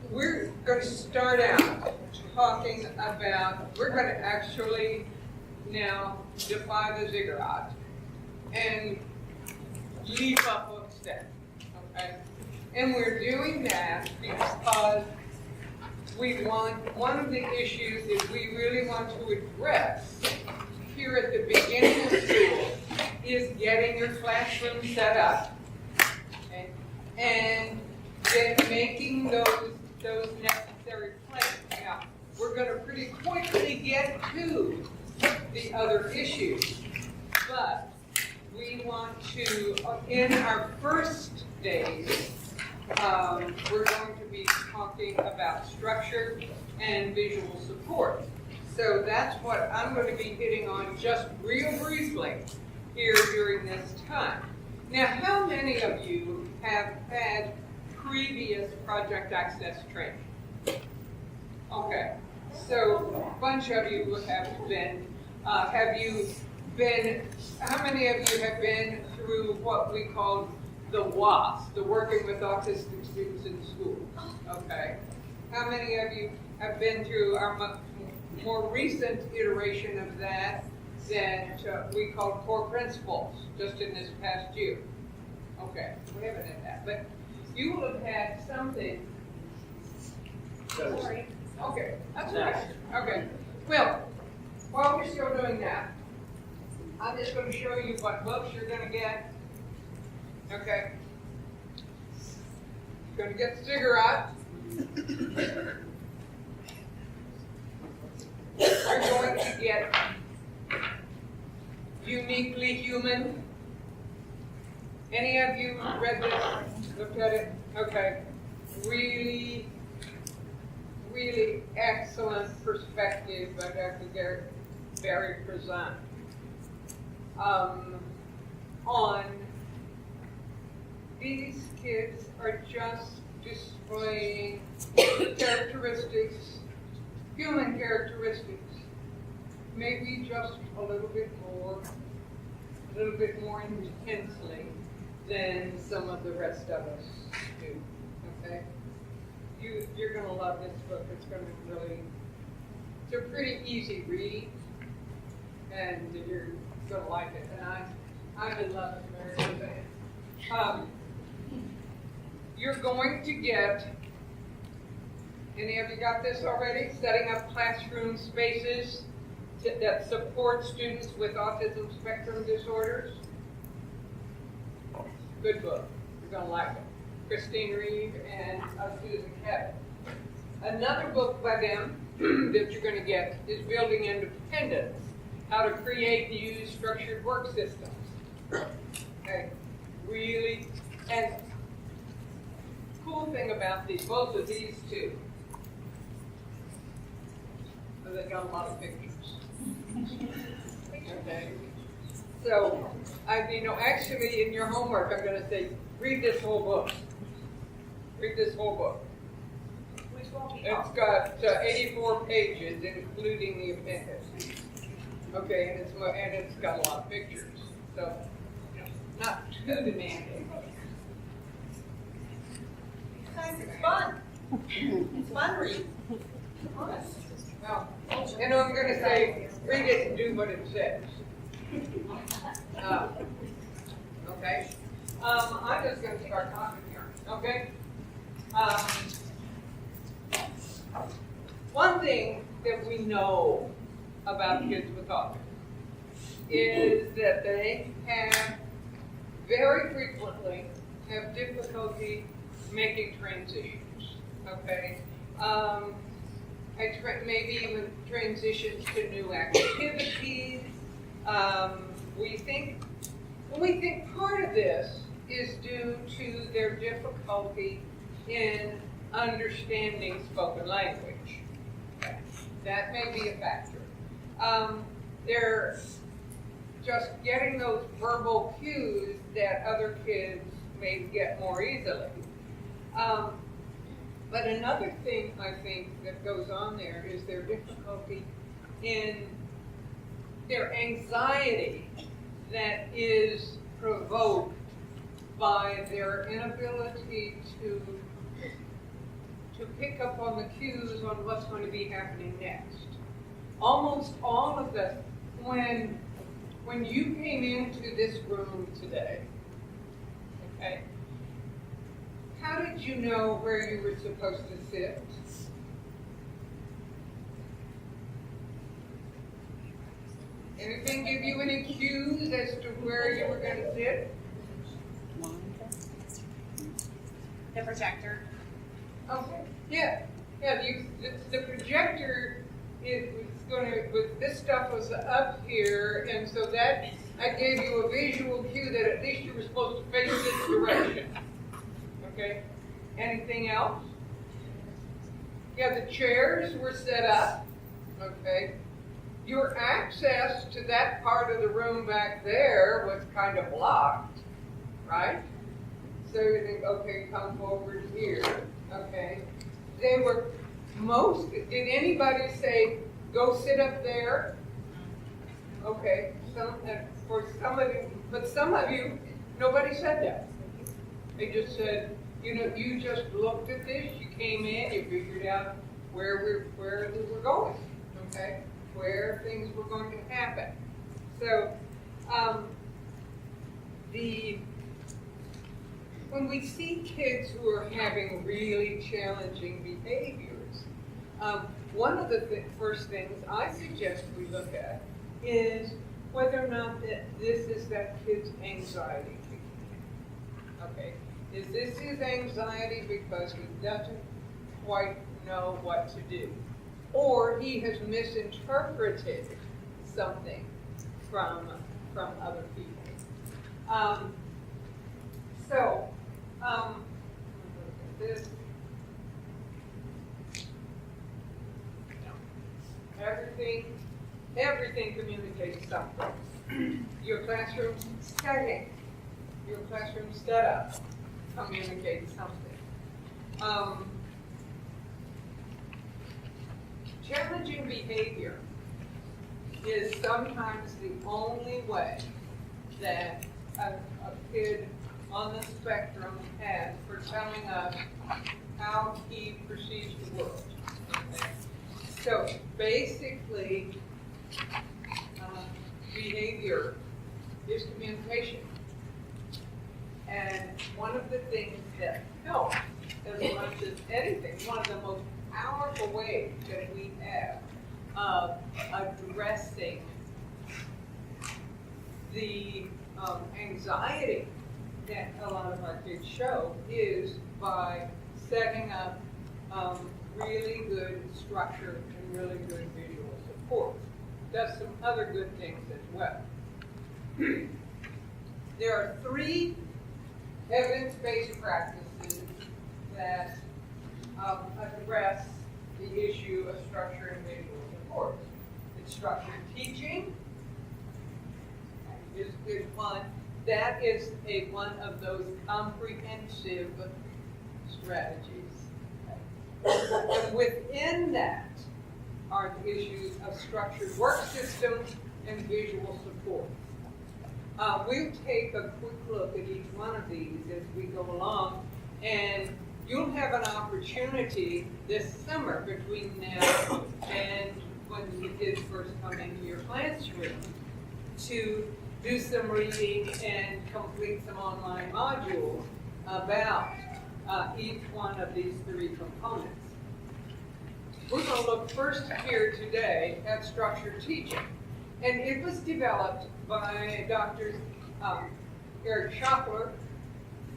we're going to start out talking about, we're going to actually now defy the ziggurat and leave up a step, okay? And we're doing that because we want, one of the issues that we really want to address here at the beginning of school is getting your classroom set up, okay? And then making those necessary plans. Now, we're going to pretty quickly get to the other issues, but we want to, in our first days, we're going to be talking about structure and visual support. So that's what I'm going to be hitting on just real briefly here during this time. Now, how many of you have had previous project access training? Okay, so a bunch of you have been. How many of you have been through what we call the WAS, the Working with Autistic Students in School? Okay. How many of you have been through our more recent iteration of that we call Core Principles, just in this past year? Okay, we haven't had that, but you will have had something. Sorry. Okay, that's all right. Okay, well, while we're still doing that, I'm just going to show you what books you're going to get. Okay. You're going to get the ziggurat. You're going to get Uniquely Human. Any of you read this? Looked at it? Okay. Really, really excellent perspective by Dr. Barry Prezant on these kids are just displaying characteristics, human characteristics, maybe just a little bit more intensely than some of the rest of us do, okay? You're going to love this book. It's going to really, it's a pretty easy read, and you're going to like it. And I'm in love with American. You're going to get, any of you got this already? Setting up classroom spaces that support students with autism spectrum disorders. Good book. You're going to like it. Christine Reeve and Susan Kevin. Another book by them that you're going to get is Building Independence, How to Create and Use Structured Work Systems. Okay, really, and cool thing about both of these two, is they got a lot of pictures. Okay, so actually in your homework, I'm going to say, read this whole book. Read this whole book. Which one? It's got 84 pages, including the appendix. Okay, and it's got a lot of pictures, so not too demanding. It's fun. It's fun read. Honest. Well, and I'm going to say, read it and do what it says. Okay. I'm just going to start talking here. Okay. One thing that we know about kids with autism is that they very frequently have difficulty making transitions. Okay. Maybe even transitions to new activities. We think part of this is due to their difficulty in understanding spoken language. That may be a factor. They're just getting those verbal cues that other kids may get more easily. But another thing I think that goes on there is their difficulty in their anxiety that is provoked by their inability to pick up on the cues on what's going to be happening next. Almost all of us, when you came into this room today, okay, how did you know where you were supposed to sit? Anything give you any cues as to where you were going to sit? The projector. Okay, yeah. The projector is going to, this stuff was up here, and so that, I gave you a visual cue that at least you were supposed to face this direction. Okay? Anything else? Yeah, the chairs were set up. Okay? Your access to that part of the room back there was kind of blocked, right? So you think, okay, come forward here. Okay? They were did anybody say, go sit up there? Okay, for some of you, but some of you, nobody said that. They just said, you just looked at this, you came in, you figured out where we were going, okay? Where things were going to happen. So, when we see kids who are having really challenging behaviors, one of the first things I suggest we look at is whether or not this is that kid's anxiety. Okay, is this his anxiety because he doesn't quite know what to do, or he has misinterpreted something from other people? This. Everything communicates something. Your classroom setting, your classroom setup communicates something. Challenging behavior is sometimes the only way that a kid on the spectrum has for telling us how he perceives the world. Okay? So basically, behavior is communication. And one of the things that helps as much as anything, one of the most powerful ways that we have of addressing the anxiety that a lot of our kids show is by setting up really good structure and really good visual support. Does some other good things as well. There are 3 evidence-based practices that address the issue of structure and visual support. It's structured teaching is one. That is one of those comprehensive strategies. And within that are the issues of structured work systems and visual support. We'll take a quick look at each one of these as we go along, and you'll have an opportunity this summer between now and when the kids first come into your classroom to do some reading and complete some online modules about each one of these 3 components. We're going to look first here today at structured teaching. And it was developed by Dr. Eric Schockler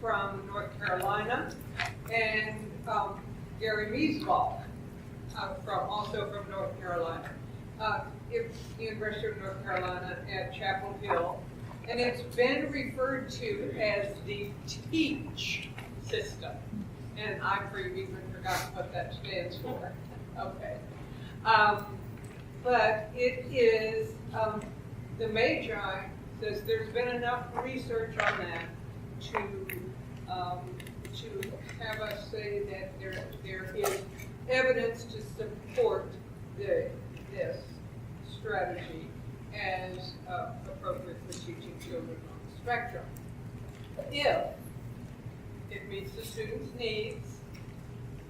from North Carolina and Gary Meesball also from North Carolina. It's the University of North Carolina at Chapel Hill. And it's been referred to as the TEACH system. And I even forgot what that stands for. Okay. But it is, the Magi says there's been enough research on that to have us say that there is evidence to support this strategy as appropriate for teaching children on the spectrum. If it meets the student's needs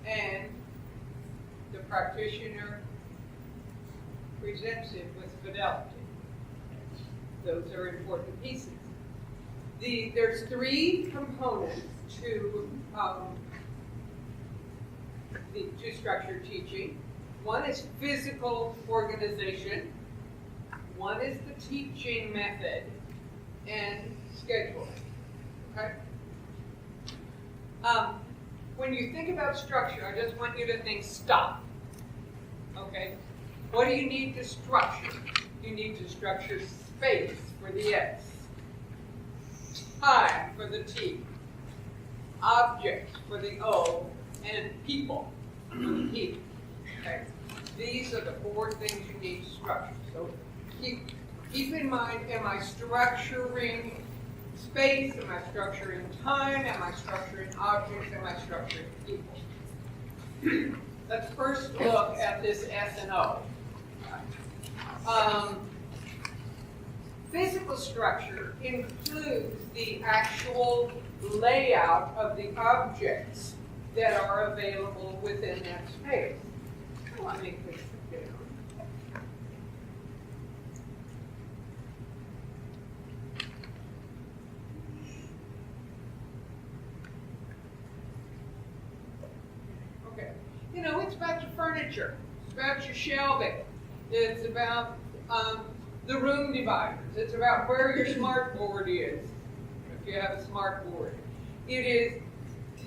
and practitioner presents it with fidelity. Those are important pieces. There's three components to structured teaching. One is physical organization. One is the teaching method and scheduling. Okay? When you think about structure, I just want you to think stop. Okay? What do you need to structure? You need to structure space for the S, time for the T, objects for the O, and people for the P. Okay? These are the four things you need to structure. So keep in mind, am I structuring space? Am I structuring time? Am I structuring objects? Am I structuring people? Let's first look at this S and O. Physical structure includes the actual layout of the objects that are available within that space. Let me put it down. Okay. You know, it's about your furniture. It's about your shelving. It's about the room dividers. It's about where your smart board is, if you have a smart board. It is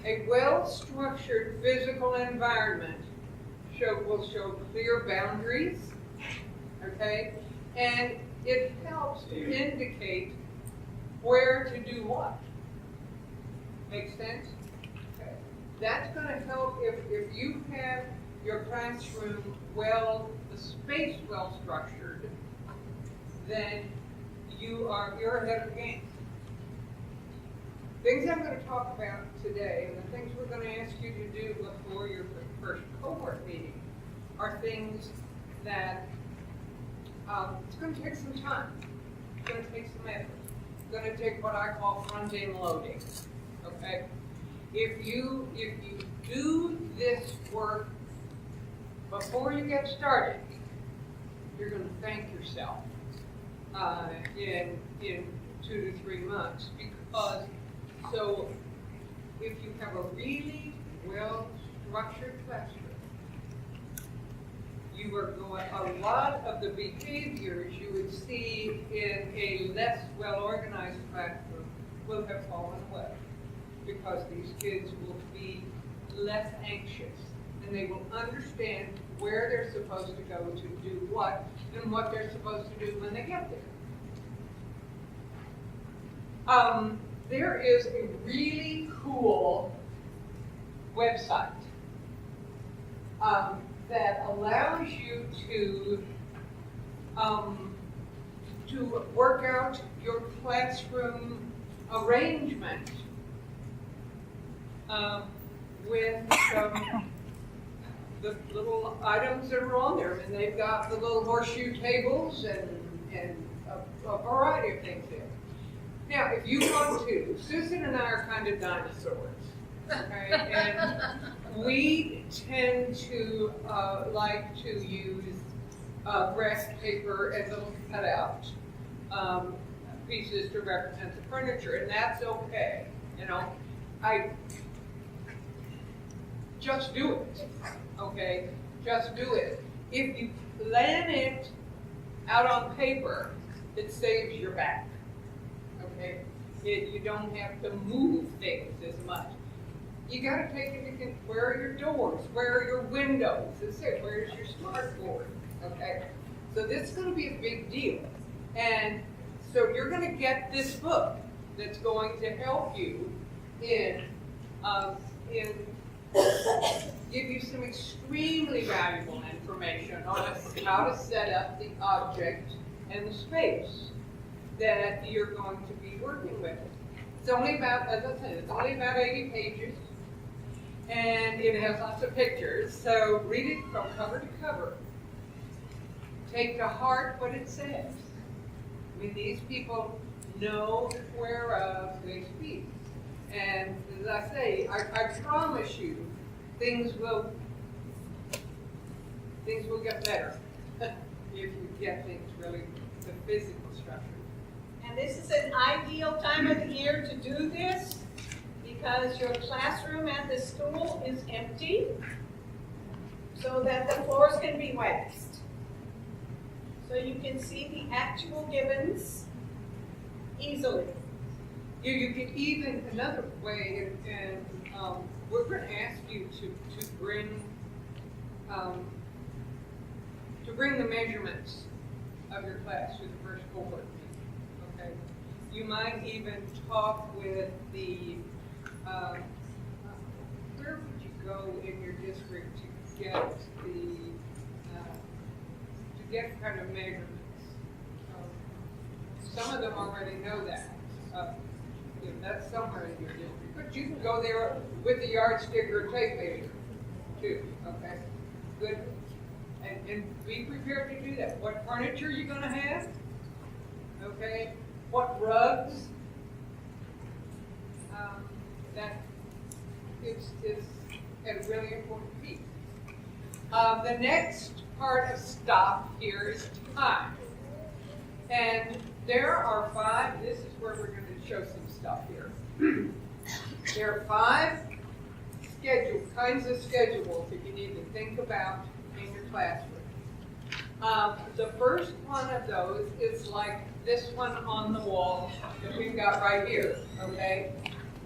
a well-structured physical environment will show clear boundaries, okay? And it helps to indicate where to do what. Make sense? Okay. That's going to help if you have your classroom the space well structured, then you're ahead of the game. Things I'm going to talk about today, and the things we're going to ask you to do before your first cohort meeting, are things that it's going to take some time. It's going to take some effort. It's going to take what I call front-end loading. Okay? If you do this work before you get started, you're going to thank yourself in 2 to 3 months, because so if you have a really well-structured classroom, you are going, a lot of the behaviors you would see in a less well-organized classroom will have fallen away, because these kids will be less anxious, and they will understand where they're supposed to go to do what, and what they're supposed to do when they get there. There is a really cool website that allows you to work out your classroom arrangement with the little items that are on there. And they've got the little horseshoe tables and a variety of things there. Now, if you want to, Susan and I are kind of dinosaurs, okay? And we tend to like to use grass paper and little cutout pieces to represent the furniture, and that's okay. You know, just do it, okay? Just do it. If you plan it out on paper, it saves your back. Okay, you don't have to move things as much. You got to take into account where are your doors, where are your windows, where's your smart board. Okay, so this is going to be a big deal, and so you're going to get this book that's going to help you in give you some extremely valuable information on how to set up the object and the space that you're going to be working with. It's only about, as I said, it's only about 80 pages, and it has lots of pictures, so read it from cover to cover. Take to heart what it says. I mean, these people know whereof they speak. And as I say, I promise you, things will things will get better if you get things really, the physical structure. And this is an ideal time of the year to do this because your classroom at the school is empty so that the floors can be waxed. So you can see the actual gibbons easily. You could even, another way, and we're going to ask you to bring the measurements of your class to the first cohort meeting, okay? You might even talk with the, where would you go in your district to get kind of measurements? Some of them already know that. That's somewhere in your district. But you can go there with the yardstick or tape measure too, okay? Good. And be prepared to do that. What furniture you're going to have, okay? What rugs. That is a really important piece. The next part of stop here is time. And there are 5, this is where we're going to show some stuff here. There are 5 kinds of schedules that you need to think about in your classroom. The first one of those is like this one on the wall that we've got right here, okay?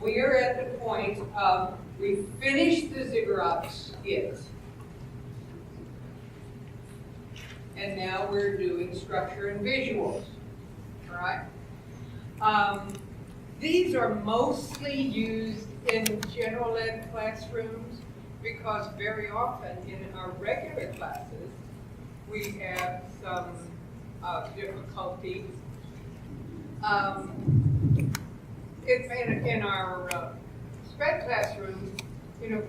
We are at the point of, we finished the ziggurat skit. And now we're doing structure and visuals, all right? These are mostly used in general ed classrooms because very often in our regular classes, we have some difficulty. In our sped classrooms,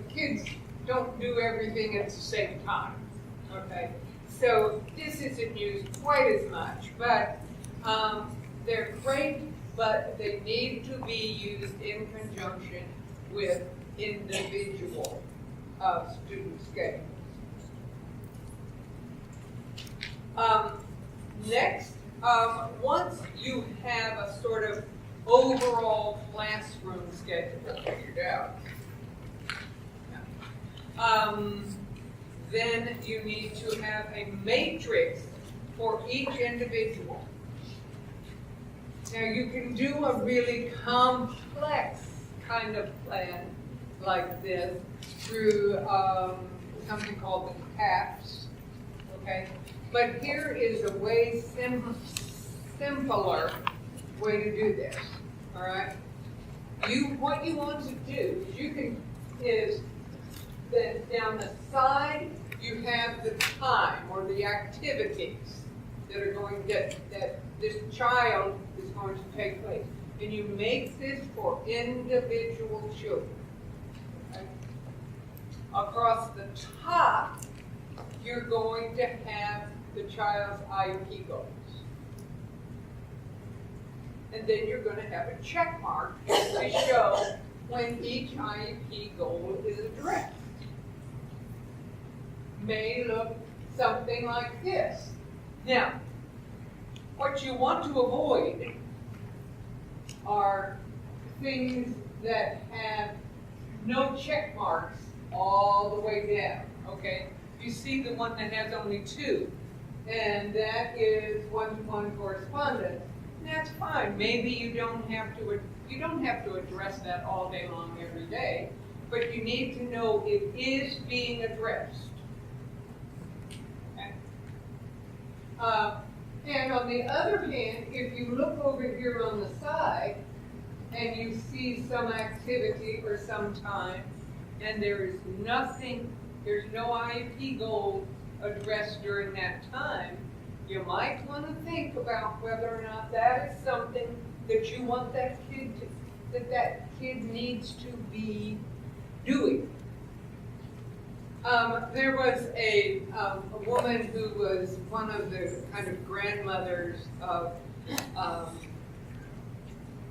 kids don't do everything at the same time, okay? So this isn't used quite as much, but they're great, but they need to be used in conjunction with individual student schedules. Next, once you have a sort of overall classroom schedule figured out, then you need to have a matrix for each individual. Now you can do a really complex kind of plan like this through something called the CAPS, okay? But here is a way simpler way to do this, all right? What you want to do is that down the side you have the time or the activities that are going that this child is going to take place, and you make this for individual children. Okay? Across the top, you're going to have the child's IEP goals. And then you're going to have a check mark to show when each IEP goal is addressed. May look something like this. Now, what you want to avoid are things that have no check marks all the way down, okay? You see the one that has only 2, and that is one-to-one correspondence. That's fine. Maybe you don't have to address that all day long every day, but you need to know it is being addressed. Okay? And on the other hand, if you look over here on the side and you see some activity or some time, and there's no IEP goal addressed during that time, you might want to think about whether or not that is something that you want that kid needs to be doing. There was a woman who was one of the kind of grandmothers of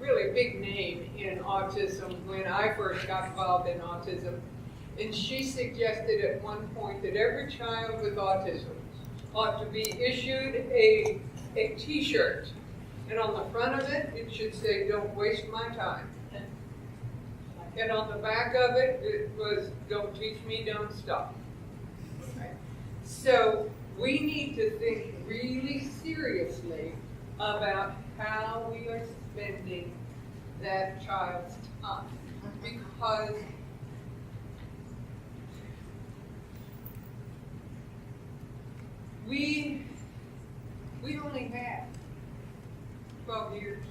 really big name in autism when I first got involved in autism. And she suggested at one point that every child with autism ought to be issued a t-shirt. And on the front of it, it should say, "Don't waste my time." And on the back of it, it was, "Don't teach me, don't stop." Okay? So we need to think really seriously about how we are spending that child's time. Because we only have 12 years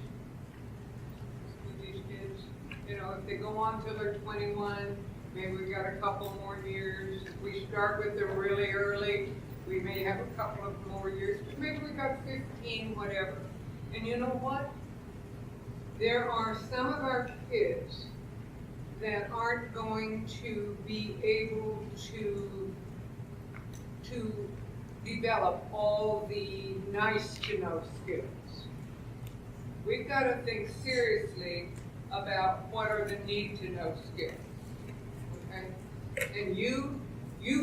with these kids. You know, if they go on till they're 21, maybe we got a couple more years. If we start with them really early, we may have a couple of more years. But maybe we got 15, whatever. And you know what? There are some of our kids that aren't going to be able to develop all the nice-to-know skills. We've got to think seriously about what are the need-to-know skills. Okay? And you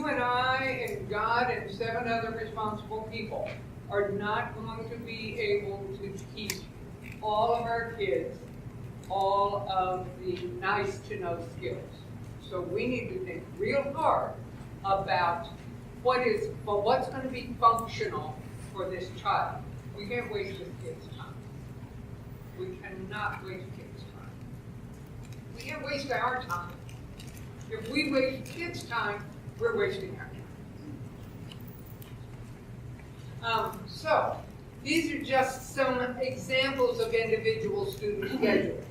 and I and God and 7 other responsible people are not going to be able to teach all of our kids all of the nice-to-know skills. So we need to think real hard about what's going to be functional for this child. We can't waste this kid's time. We cannot waste kids' time. We can't waste our time. If we waste kids' time, we're wasting our time. So, these are just some examples of individual student scheduling.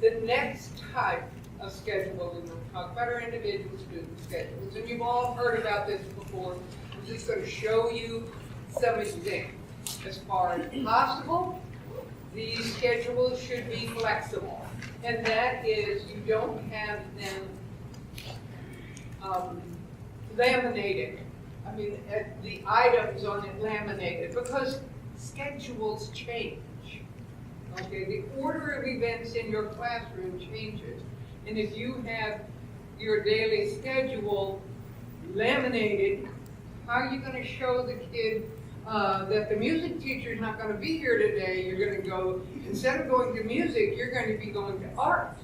The next type of schedule we're going to talk about are individual student schedules. And you've all heard about this before. I'm just going to show you some examples. As far as possible, these schedules should be flexible. And that is, you don't have them laminated. I mean, the items on it laminated, because schedules change. Okay, the order of events in your classroom changes. And if you have your daily schedule laminated, how are you going to show the kid that the music teacher is not going to be here today? You're going to go, instead of going to music, you're going to be going to art.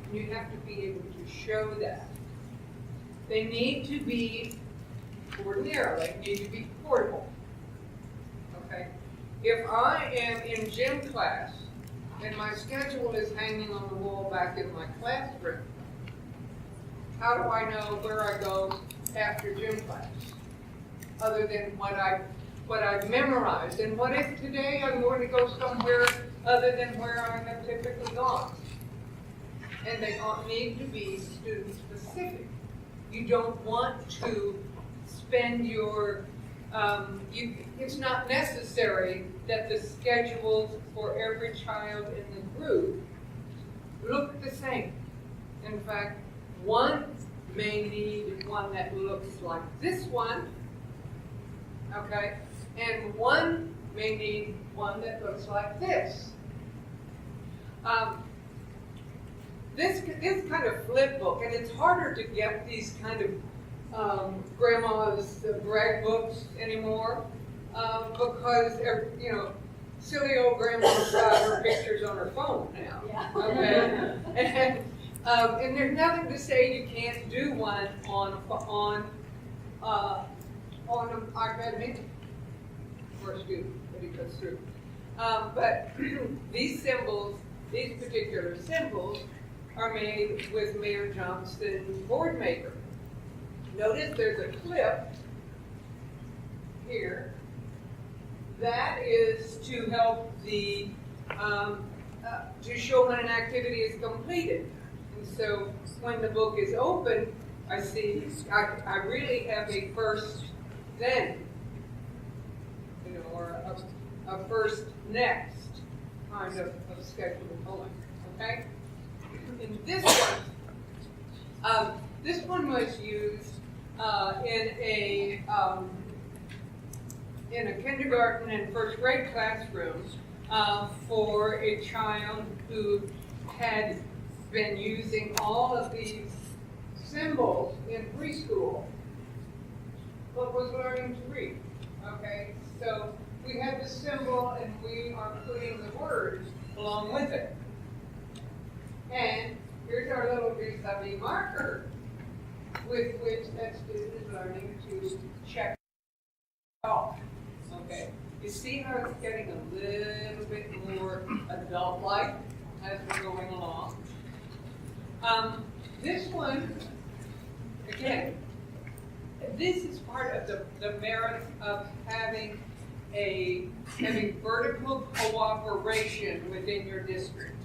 And you have to be able to show that. They need to be ordinarily, need to be portable. Okay? If I am in gym class and my schedule is hanging on the wall back in my classroom, how do I know where I go after gym class? Other than what I've memorized. And what if today I'm going to go somewhere other than where I have typically gone? And they all need to be student specific. You don't want to spend your, it's not necessary that the schedules for every child in the group look the same. In fact, one may need one that looks like this one, okay? And one may need one that looks like this. This kind of flip book, and it's harder to get these kind of grandma's brag books anymore because silly old grandma's got her pictures on her phone now. Yeah. Okay, and there's nothing to say you can't do one on an iPad Mini for a student that he goes through. But these symbols, these particular symbols, are made with Mayor Johnston Board Maker. Notice there's a clip here that is to help the to show when an activity is completed. And so when the book is open, I see I really have a first then, or a first next kind of schedule going. Okay. And this one was used in a kindergarten and first grade classroom for a child who had been using all of these symbols in preschool. What was learning to read? Okay, so we have the symbol and we are putting the words along with it. And here's our little vis-a-vis marker with which that student is learning to check off. Okay, you see how it's getting a little bit more adult-like as we're going along. This one, again, this is part of the merit of having vertical cooperation within your district.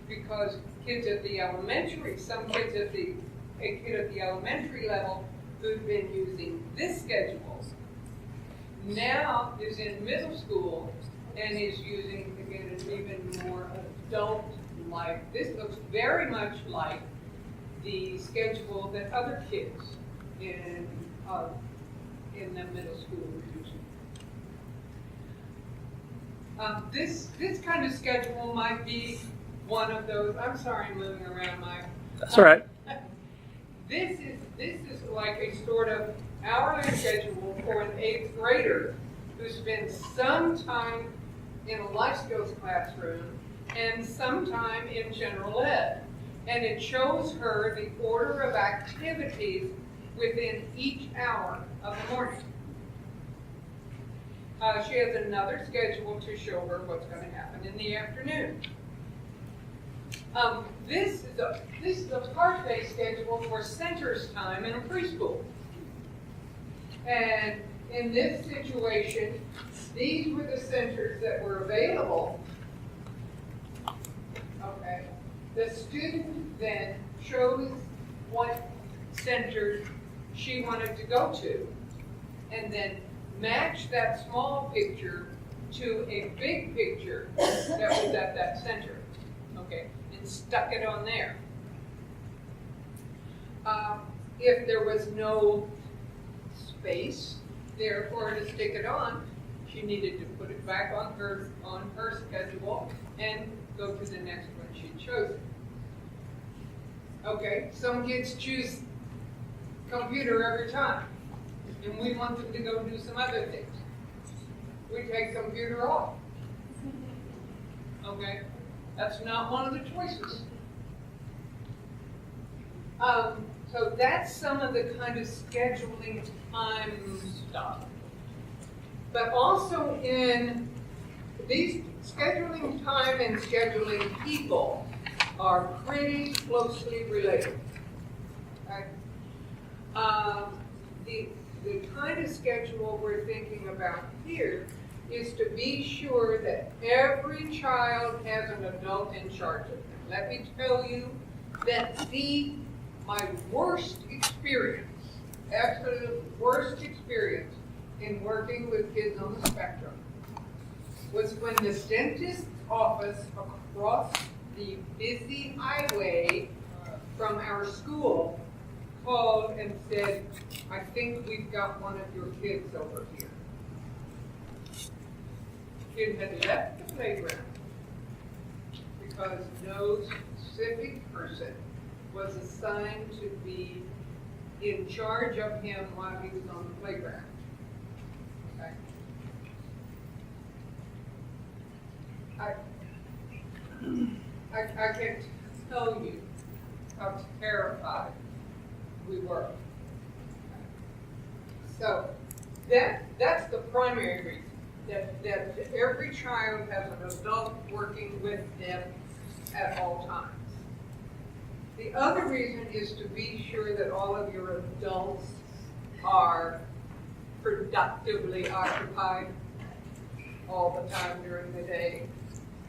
Because kids at the elementary, some kids at a kid at the elementary level who've been using this schedule now is in middle school and is using, again, an even more adult-like. This looks very much like the schedule that other kids in the middle school are using. This kind of schedule might be one of those. I'm sorry, I'm moving around my. That's all right. This is like a sort of hourly schedule for an 8th grader who spends some time in a life skills classroom and some time in general ed. And it shows her the order of activities within each hour of the morning. She has another schedule to show her what's going to happen in the afternoon. This is a part-based schedule for centers time in a preschool. And in this situation, these were the centers that were available. Okay. The student then chose what center she wanted to go to, and then matched that small picture to a big picture that was at that center. Okay. And stuck it on there. If there was no space there for her to stick it on, she needed to put it back on her schedule and go to the next one she chose. Okay, some kids choose computer every time, and we want them to go do some other things. We take computer off. Okay. That's not one of the choices. So that's some of the kind of scheduling time stuff. But also in these scheduling time and scheduling people are pretty closely related. Okay? The kind of schedule we're thinking about here is to be sure that every child has an adult in charge of them. Let me tell you that my worst experience, absolute worst experience in working with kids on the spectrum was when the dentist's office across the busy highway from our school called and said, I think we've got one of your kids over here. Kid had left the playground because no specific person was assigned to be in charge of him while he was on the playground. Okay. I can't tell you how terrified we were. So that's the primary reason. That every child has an adult working with them at all times. The other reason is to be sure that all of your adults are productively occupied all the time during the day,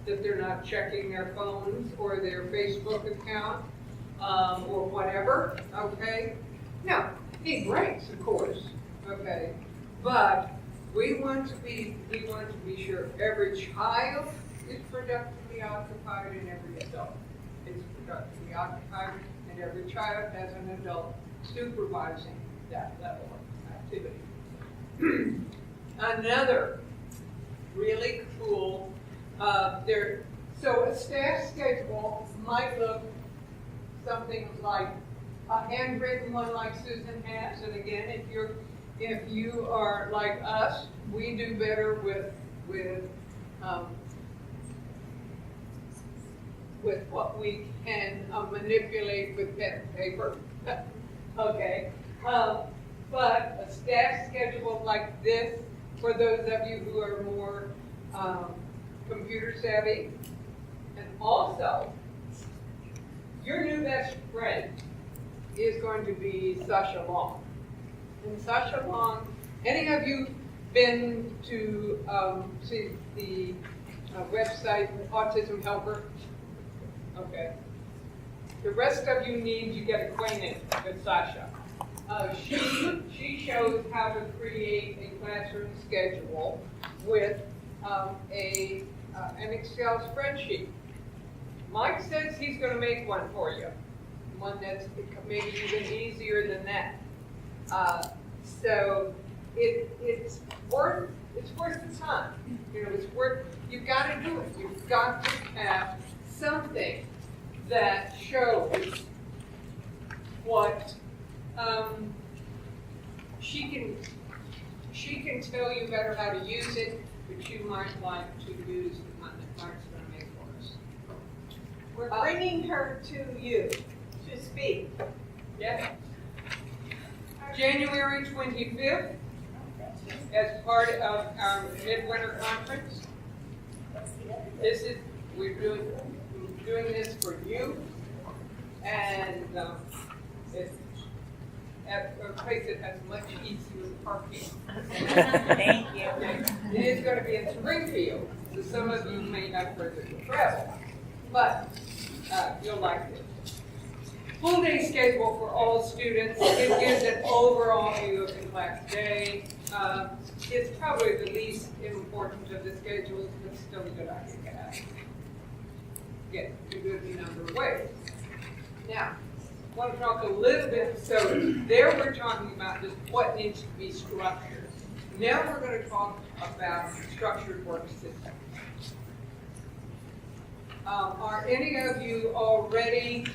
that they're not checking their phones or their Facebook account or whatever, okay? Now, need breaks, of course, okay? But we want to be sure every child is productively occupied and every adult is productively occupied, and every child has an adult supervising that level of activity. Another really cool, so a staff schedule might look something like a handwritten one like Susan has, and again, if you are like us, we do better with what we can manipulate with pen and paper. Okay, but a staff schedule like this, for those of you who are more computer savvy, and also your new best friend is going to be Sasha Long. And Sasha Long, any of you been to see the website Autism Helper? Okay. The rest of you need to get acquainted with Sasha. She shows how to create a classroom schedule with an Excel spreadsheet. Mike says he's going to make one for you, one that's maybe even easier than that. So it's worth the time. You know, it's worth. You've got to do it. You've got to have something that shows what she can tell you better how to use it, but you might like to use the one that Mark's going to make for us. We're bringing her to you to speak. Yes. January 25th, as part of our midwinter conference. We're doing this for you, and it's at a place that has much easier parking. Thank you. It is going to be in Springfield, so some of you may have further to travel, but you'll like it. Full day schedule for all students. It gives an overall view of the class day. It's probably the least important of the schedules, but still a good idea to have. Get a good number of ways. Now, I want to talk a little bit. So there we're talking about just what needs to be structured. Now we're going to talk about structured work systems. Are any of you already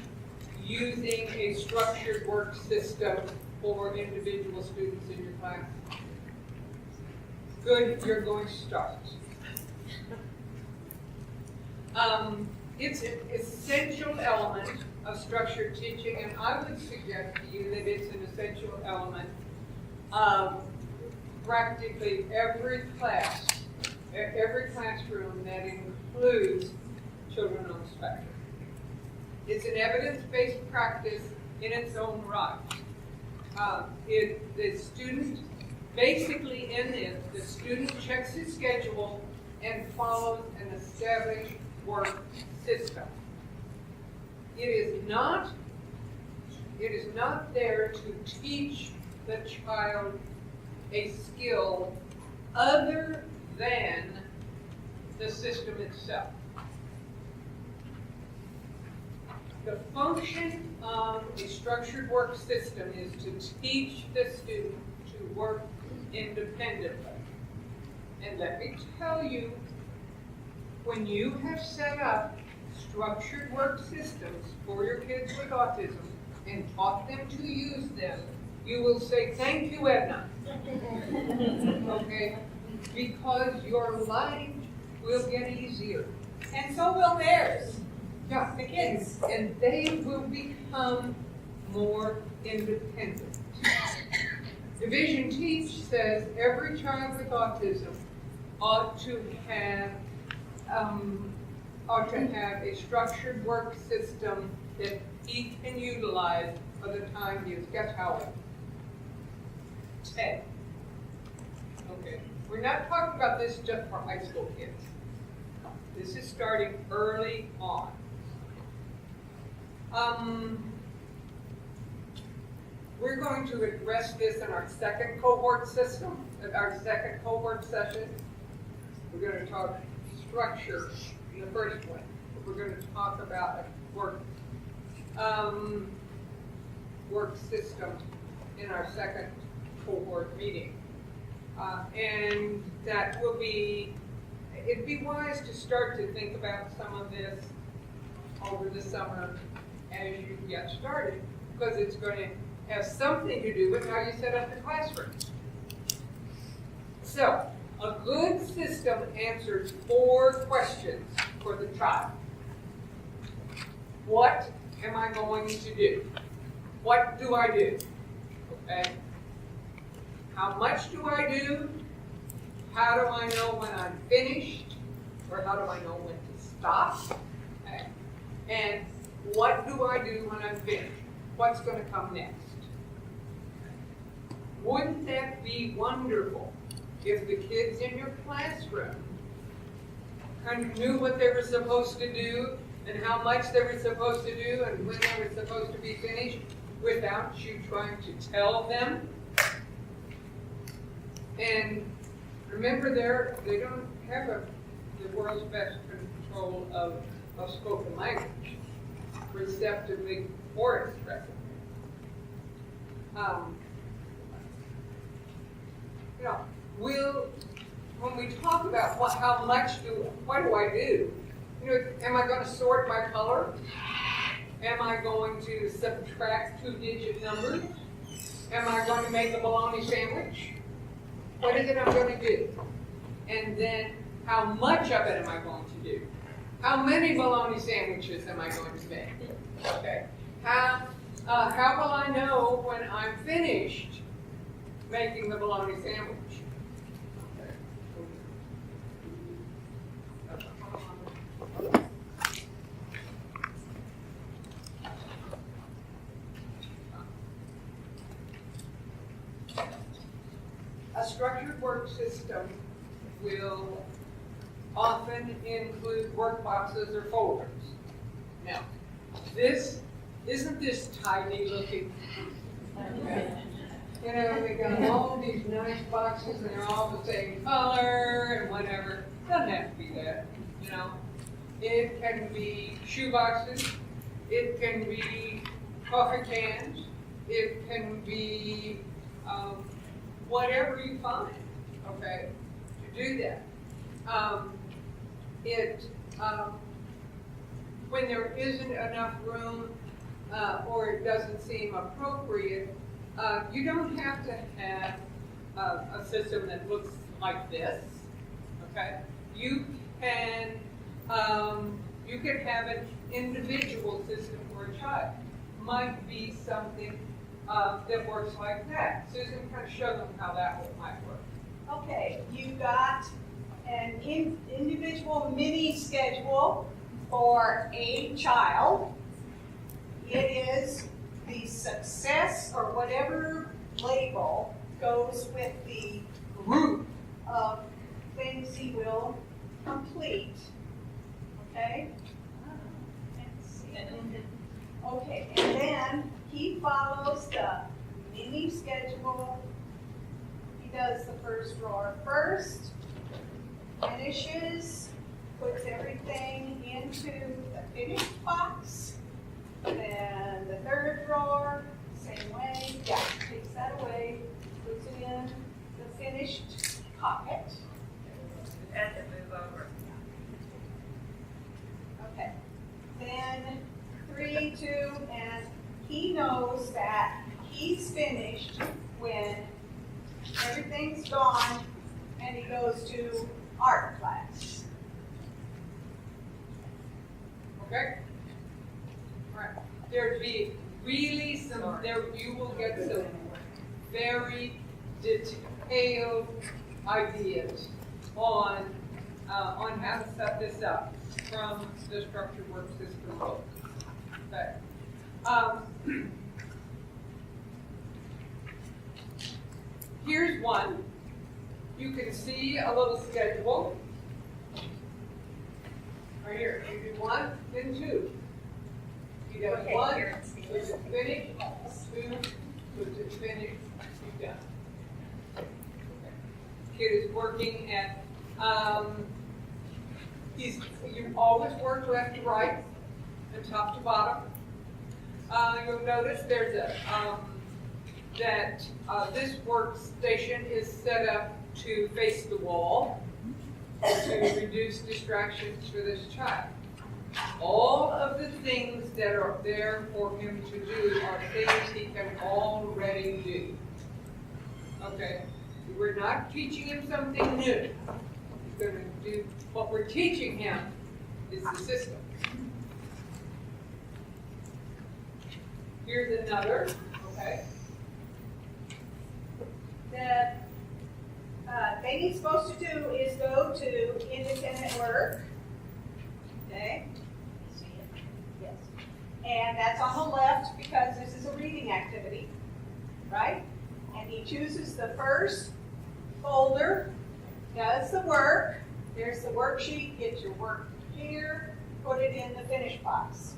using a structured work system for individual students in your class? Good, you're going to start. It's an essential element of structured teaching, and I would suggest to you that it's an essential element of practically every class, every classroom that includes children on the spectrum. It's an evidence-based practice in its own right. The student, basically in this, the student checks his schedule and follows an established work system. It is not there to teach the child a skill other than the system itself. The function of a structured work system is to teach the student to work independently. And let me tell you, when you have set up structured work systems for your kids with autism and taught them to use them, you will say, "Thank you, Edna." Okay? Because your life will get easier. And so will theirs. Yeah, The kids. and they will become more independent. Division Teach says every child with autism ought to have a structured work system that he can utilize by the time he is, guess how old? 10. Okay, we're not talking about this just for high school kids. This is starting early on. We're going to address this in our second cohort system, our second cohort session. We're going to talk structure in the first one. We're going to talk about a work system in our second cohort meeting. And that will be, it'd be wise to start to think about some of this over the summer as you get started. because it's going to have something to do with how you set up the classroom. So, a good system answers 4 questions for the child. What am I going to do? What do I do? Okay. How much do I do? How do I know when I'm finished? Or how do I know when to stop? Okay. And what do I do when I'm finished? What's going to come next? Wouldn't that be wonderful if the kids in your classroom kind of knew what they were supposed to do and how much they were supposed to do and when they were supposed to be finished without you trying to tell them? And remember, they don't have the world's best control of spoken language, receptively or expressively. When we talk about what do I do? Am I going to sort by color? Am I going to subtract 2-digit numbers? Am I going to make a bologna sandwich? What is it I'm going to do? And then how much of it am I going to do? How many bologna sandwiches am I going to make? Okay. How will I know when I'm finished making the bologna sandwich? A structured work system will often include work boxes or folders. Now, isn't this tidy looking? They got all these nice boxes and they're all the same color and whatever. Doesn't have to be that, It can be shoe boxes. It can be coffee cans. It can be whatever you find, okay, to do that. When there isn't enough room or it doesn't seem appropriate, you don't have to have a system that looks like this, okay? You can have an individual system for a child. Might be something that works like that. Susan, kind of show them how that might work. Okay, you've got an individual mini schedule for a child. It is the success or whatever label goes with the group of things he will complete. Okay? Okay, and then he follows the mini schedule. He does the first drawer first, finishes, puts everything into the finished box. Then the third drawer, same way, takes that away, puts it in the finished pocket. And to move over. Okay. Then 3, 2, and he knows that he's finished when everything's gone and he goes to art class. Okay? All right. There'd be really you will get some very detailed ideas on how to set this up from the structured work system book. Okay. Here's one. You can see a little schedule. Right here. You do 1, then 2. You do 1, puts it finished, 2, puts it finished, you're done. Okay. Kid is working at, you always work left to right and top to bottom. You'll notice there's this workstation is set up to face the wall to reduce distractions for this child. All of the things that are there for him to do are things he can already do. Okay? We're not teaching him something new. He's going to do what we're teaching him is the system. Here's another, okay? That thing he's supposed to do is go to independent work. Okay? See it? Yes. And that's on the left because this is a reading activity, right? And he chooses the first folder, does the work. There's the worksheet, get your work here, put it in the finish box.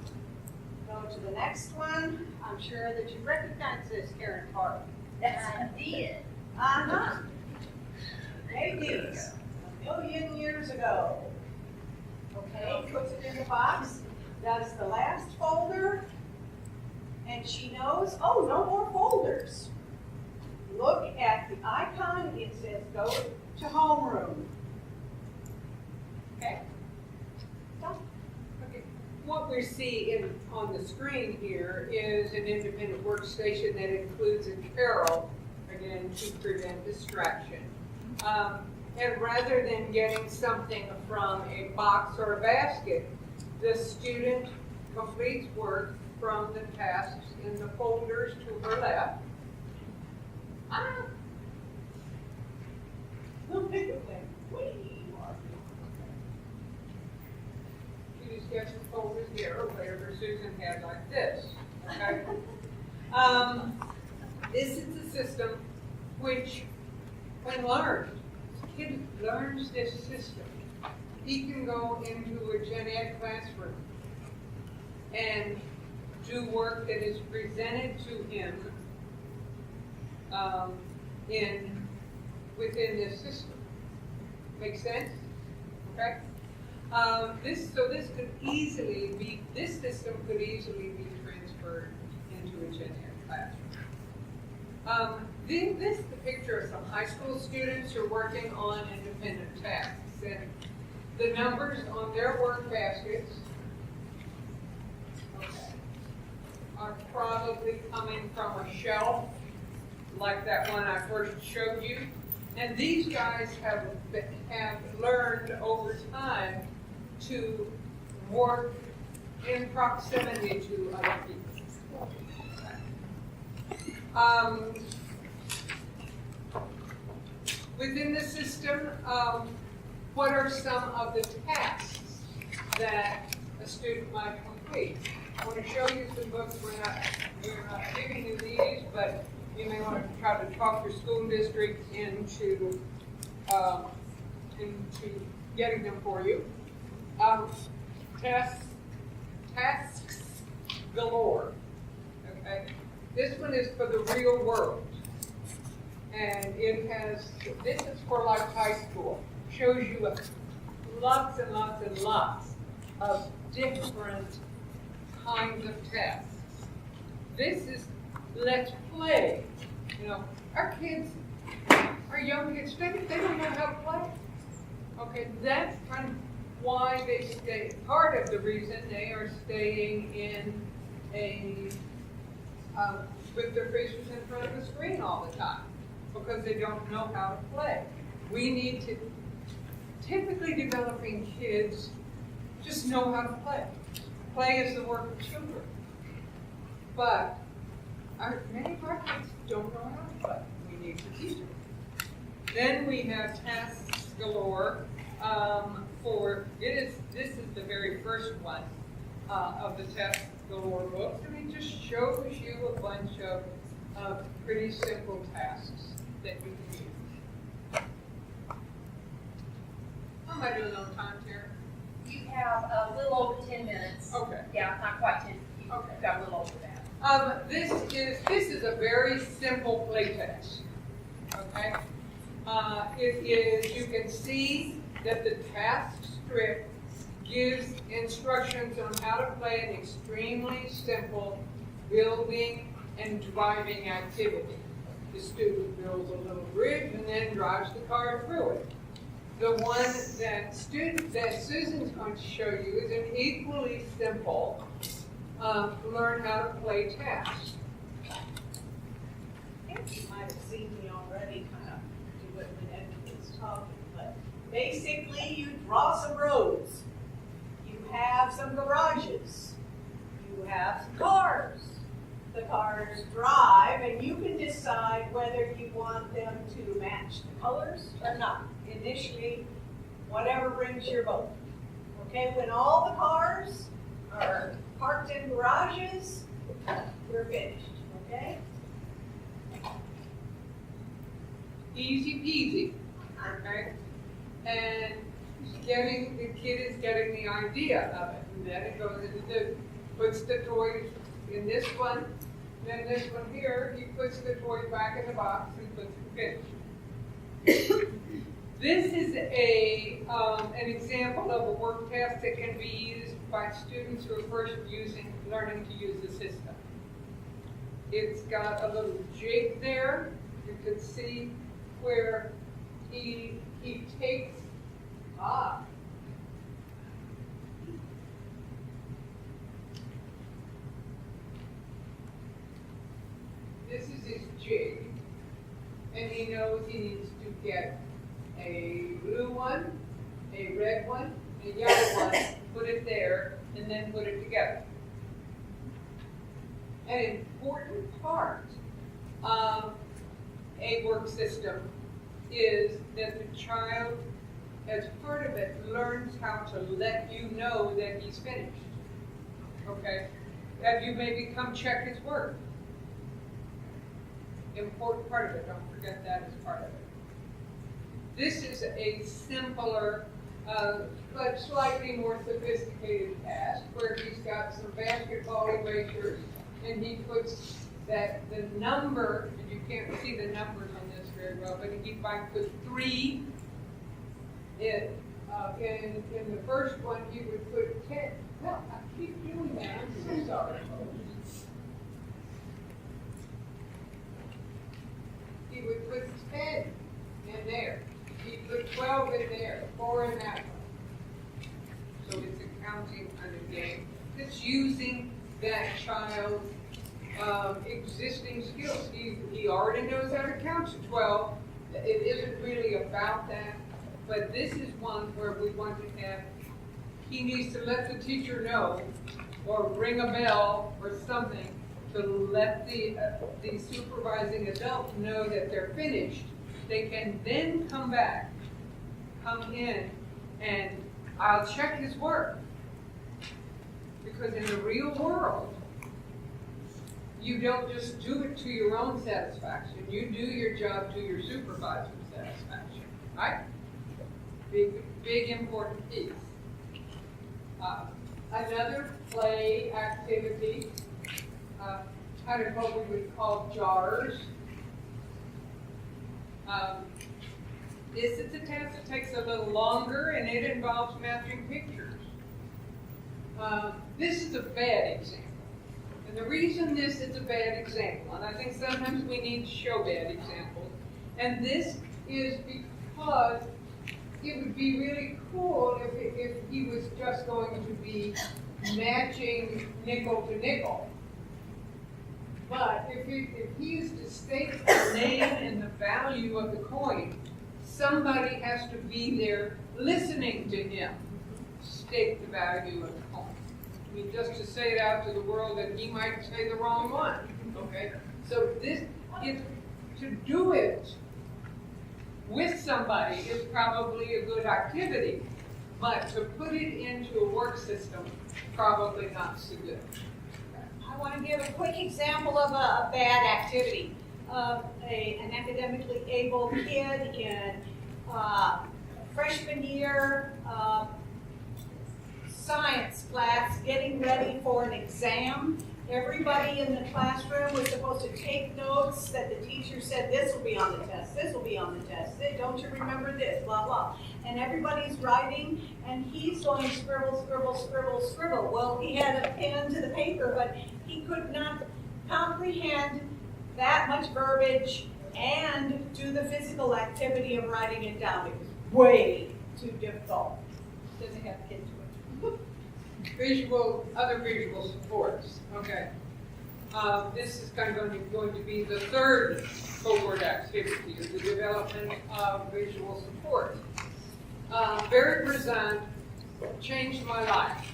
Go to the next one. I'm sure that you recognize this, Karen Carter. I did. Uh-huh. Maybe a million years ago. Okay, puts it in the box, does the last folder, and she knows, oh, no more folders. Look at the icon, it says go to homeroom. Okay? Done. Okay. What we see on the screen here is an independent workstation that includes a carol, again, to prevent distraction. And rather than getting something from a box or a basket, the student completes work from the tasks in the folders to her left. Don't think of them. Way more. You just get some folders here, or whatever Susan had like this, okay? This is the system which, when learned, the kid learns this system. He can go into a gen ed classroom and do work that is presented to him within this system. Make sense? Okay? This system could easily be transferred into a gen ed classroom. This is the picture of some high school students who are working on independent tasks. And the numbers on their work baskets, okay, are probably coming from a shelf like that one I first showed you. And these guys have learned over time to work in proximity to other people. Within the system, what are some of the tasks that a student might complete? I want to show you some books. We're not giving you these, but you may want to try to talk your school district into getting them for you. Tasks galore. Okay, this one is for the real world, and this is for like high school. Shows you lots and lots and lots of different kinds of tasks. This is let's play. You know, our young kids, they don't know how to play. Okay, that's kind of why they stay. Part of the reason they are staying in with their faces in front of a screen all the time, because they don't know how to play. We need to, typically developing kids just know how to play. Play is the work of children. But many of our kids don't know how to play. We need to teach them. Then we have tasks galore. This is the very first one of the tasks galore books, and it just shows you a bunch of pretty simple tasks that you can use. How am I doing on time, Tara? You have a little over 10 minutes. Okay. Yeah, not quite 10. You've Okay. got a little over that. This is a very simple play test. Okay. It is. You can see that the task strip gives instructions on how to play an extremely simple building and driving activity. The student builds a little bridge and then drives the car through it. The one that Susan's going to show you is an equally simple learn how to play task. I think you might have seen me already kind of do it when Edna was talking, but basically you draw some roads. You have some garages. You have some cars. The cars drive, and you can decide whether you want them to match the colors or not. Initially, whatever brings your vote. Okay, when all the cars are parked in garages, we're finished, okay? Easy peasy, okay? And the kid is getting the idea of it. And then it goes into puts the toys in this one, then this one here, he puts the toys back in the box and puts the finish. This is an example of a work task that can be used by students who are first learning to use the system. It's got a little jig there. You can see where he takes, this is his jig, and he knows he needs to get a blue one, a red one, a yellow one, put it there, and then put it together. An important part of a work system is that the child, as part of it, learns how to let you know that he's finished. Okay? Have you maybe come check his work? Important part of it, don't forget that as part of it. This is a simpler, but slightly more sophisticated task where he's got some basketball erasers and he puts the number, and you can't see the numbers on this very well, but he might put 3 in the first one, he would put 10. Well, I keep doing that, I'm so sorry. He would put 10 in there. He put 12 in there, 4 in that one. So it's a counting kind of game. It's using that child's existing skills. He already knows how to count to 12. It isn't really about that, but this is one where we want to have, he needs to let the teacher know, or ring a bell or something, to let the supervising adult know that they're finished. They can then come in, and I'll check his work. Because in the real world, you don't just do it to your own satisfaction. You do your job to your supervisor's satisfaction, right? Big important piece. Another play activity, kind of what we would call jars. This is a task that takes a little longer, and it involves matching pictures. This is a bad example. And the reason this is a bad example, and I think sometimes we need to show bad examples, and this is because it would be really cool if he was just going to be matching nickel to nickel. But if he is to state the name and the value of the coin, somebody has to be there listening to him state the value of the coin. I mean, just to say it out to the world that he might say the wrong one, okay? So this is, to do it with somebody is probably a good activity, but to put it into a work system, probably not so good. I want to give a quick example of a bad activity. An academically able kid in freshman year science class getting ready for an exam. Everybody in the classroom was supposed to take notes that the teacher said, this will be on the test, this will be on the test, don't you remember this, blah, blah. And everybody's writing, and he's going scribble, scribble, scribble, scribble. Well, he had a pen to the paper, but he could not comprehend that much verbiage and do the physical activity of writing it down. It was way too difficult. Doesn't have to get to it. Other visual supports, okay. This is going to be the third cohort activity, the development of visual support. Barry Brazant changed my life.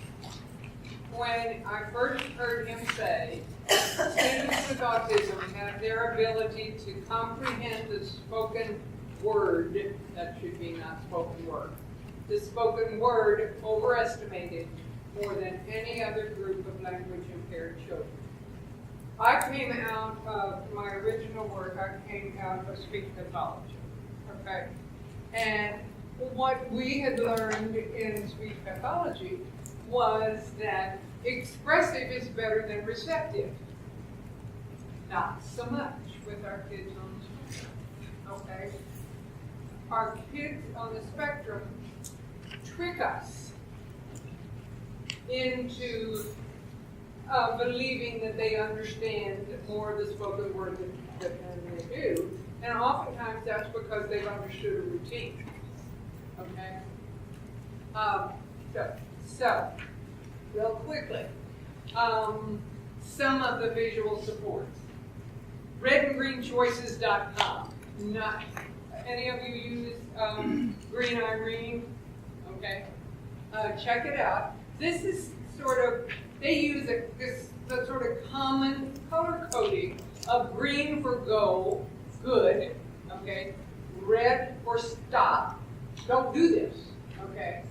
When I first heard him say, students with autism have their ability to comprehend the spoken word, that should be not spoken word, the spoken word overestimated more than any other group of language impaired children. I came out of my original work, I came out of speech pathology, okay? And what we had learned in speech pathology was that expressive is better than receptive. Not so much with our kids on the spectrum, okay? Our kids on the spectrum trick us into believing that they understand more of the spoken word than they do, and oftentimes that's because they've understood a routine, okay? So, real quickly, some of the visual supports. redandgreenchoices.com. Not any of you use Green Irene? Okay. Check it out. This is they use the sort of common color coding of green for go, good, okay? Red for stop, don't do this, okay?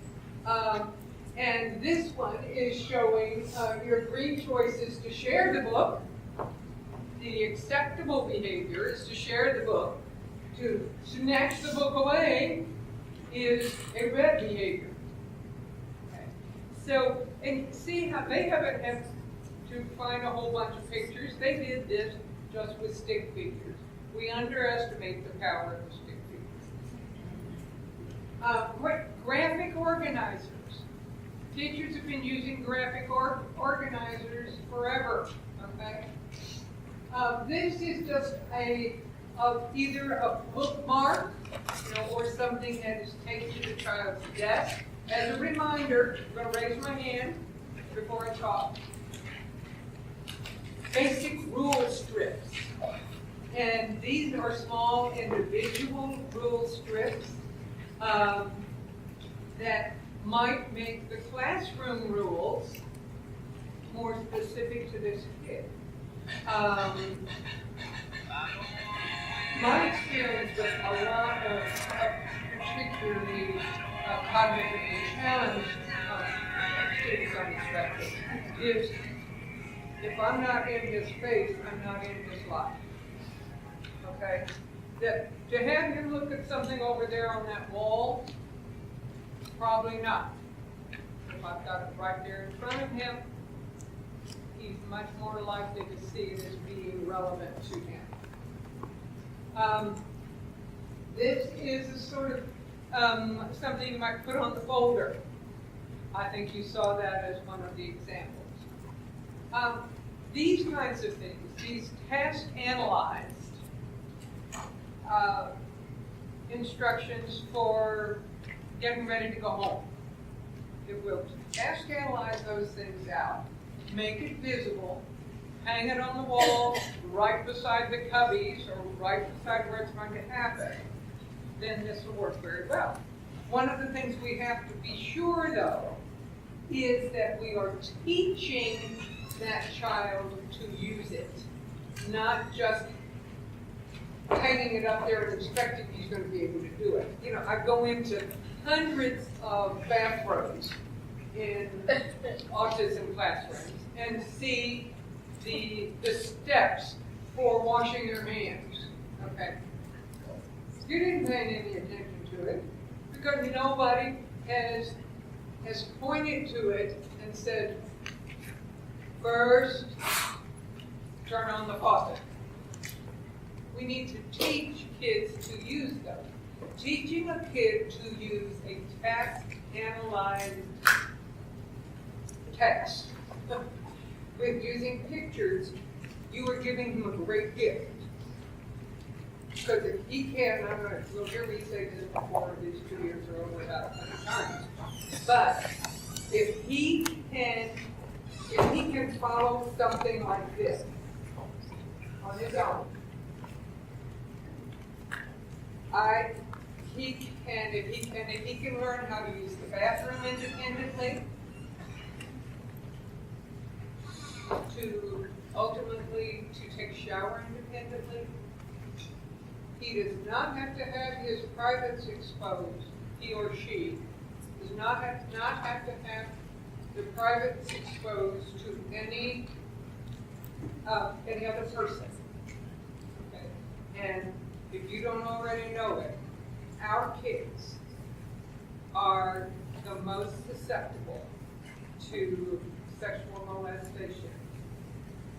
And this one is showing your green choices to share the book. The acceptable behavior is to share the book. To snatch the book away is a red behavior. Okay. So, and see how they haven't had to find a whole bunch of pictures. They did this just with stick figures. We underestimate the power of stick figures. Graphic organizers. Teachers have been using graphic organizers forever, okay? This is just either a bookmark, or something that is taken to the child's desk. As a reminder, I'm going to raise my hand before I talk. Basic rule strips. And these are small individual rule strips that might make the classroom rules more specific to this kid. My experience with a lot of particularly cognitively challenged kids on the spectrum is, if I'm not in his face, I'm not in his life. Okay? That to have him look at something over there on that wall, probably not. If I've got it right there in front of him, he's much more likely to see it as being relevant to him. This is a sort of something you might put on the folder. I think you saw that as one of the examples. These kinds of things, these task analyzed instructions for getting ready to go home. It will task analyze those things out, make it visible, hang it on the wall, right beside the cubbies, or right beside where it's going to happen. Then this will work very well. One of the things we have to be sure, though, is that we are teaching that child to use it, not just hanging it up there and expecting he's going to be able to do it. I go into hundreds of bathrooms in autism classrooms and see the steps for washing your hands. Okay. You didn't pay any attention to it because nobody has pointed to it and said, first, turn on the faucet. We need to teach kids to use them. Teaching a kid to use a task-analyzed text with using pictures, you are giving him a great gift. Because if he can, I'm gonna, you'll hear me say this before these 2 years are over about 100 times. But if he can follow something like this on his own, if he can learn how to use the bathroom independently, to ultimately to take a shower independently, he does not have to have his privates exposed, he or she does not have to have the privates exposed to any other person. Okay? And if you don't already know it, our kids are the most susceptible to sexual molestation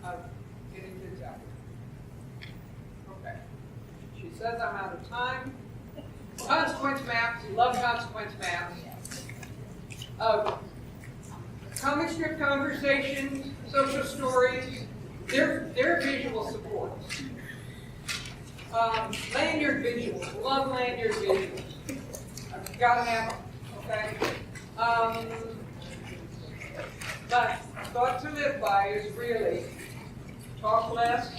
of any kids out there. Okay. She says I'm out of time. Consequence maps, you love consequence maps. Comic strip conversations, social stories, they're visual supports. Lanyard visuals, love lanyard visuals. I've got to have them, okay? But thought to live by is really talk less,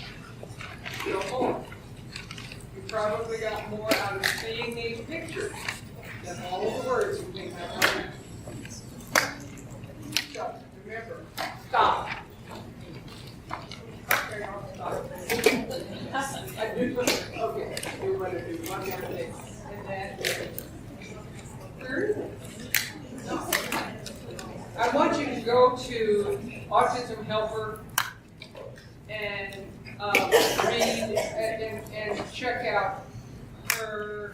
feel more. You probably got more out of seeing these pictures than all of the words you think about. So remember, stop. Okay, I'll stop. I do, okay, you want to do one more thing. And then, I want you to go to Autism Helper and read and check out her,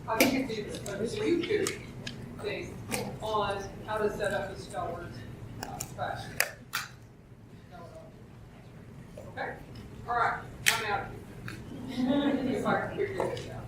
I think it's a YouTube thing on how to set up a stellar class. Okay? All right, I'm out. If I can figure this out.